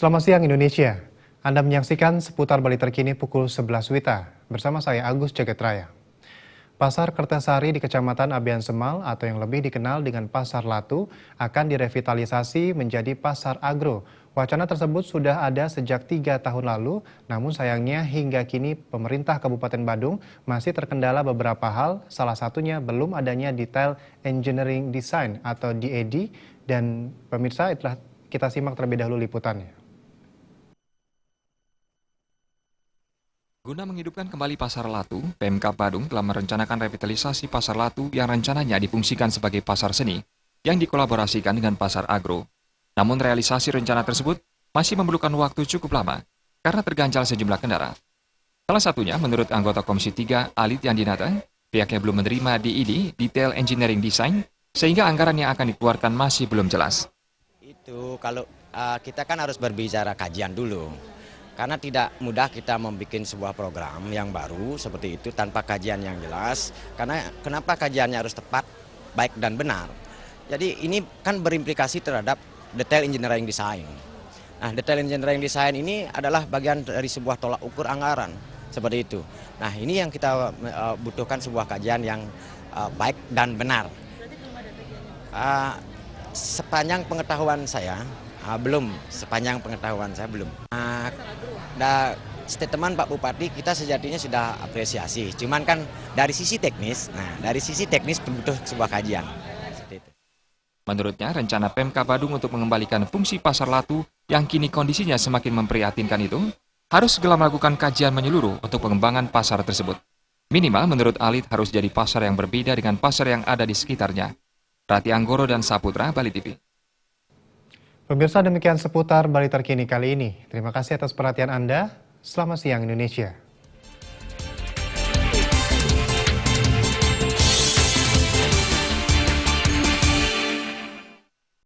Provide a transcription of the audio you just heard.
Selamat siang Indonesia. Anda menyaksikan seputar Bali terkini pukul 11 WITA. Bersama saya Agus Jagetraya. Pasar Kertasari di Kecamatan Abian Semal atau yang lebih dikenal dengan Pasar Latu akan direvitalisasi menjadi Pasar Agro. Wacana tersebut sudah ada sejak 3 tahun lalu, namun sayangnya hingga kini pemerintah Kabupaten Badung masih terkendala beberapa hal, salah satunya belum adanya detail engineering design atau DED, dan pemirsa itulah kita simak terlebih dahulu liputannya. Guna menghidupkan kembali Pasar Latu, Pemkab Badung telah merencanakan revitalisasi Pasar Latu yang rencananya difungsikan sebagai pasar seni yang dikolaborasikan dengan Pasar Agro. Namun realisasi rencana tersebut masih memerlukan waktu cukup lama karena terganjal sejumlah kendala. Salah satunya menurut anggota Komisi 3 Alit Yandinata, pihaknya belum menerima DED, Detail Engineering Design, sehingga anggaran yang akan dikeluarkan masih belum jelas. Itu kalau kita kan harus berbicara kajian dulu. Karena tidak mudah kita membuat sebuah program yang baru seperti itu tanpa kajian yang jelas. Karena kenapa kajiannya harus tepat, baik dan benar. Jadi ini kan berimplikasi terhadap detail engineering design. Nah, detail engineering design ini adalah bagian dari sebuah tolak ukur anggaran seperti itu. Nah, ini yang kita butuhkan sebuah kajian yang baik dan benar. Sepanjang pengetahuan saya, belum. Statement Pak Bupati kita sejatinya sudah apresiasi. Cuman kan dari sisi teknis, butuh sebuah kajian. Seperti itu. Menurutnya, rencana Pemkab Badung untuk mengembalikan fungsi Pasar Latu yang kini kondisinya semakin memprihatinkan itu harus segera melakukan kajian menyeluruh untuk pengembangan pasar tersebut. Minimal menurut Alit harus jadi pasar yang berbeda dengan pasar yang ada di sekitarnya. Rati Anggoro dan Saputra, Bali TV. Pemirsa, demikian seputar Bali terkini kali ini. Terima kasih atas perhatian Anda. Selamat siang Indonesia.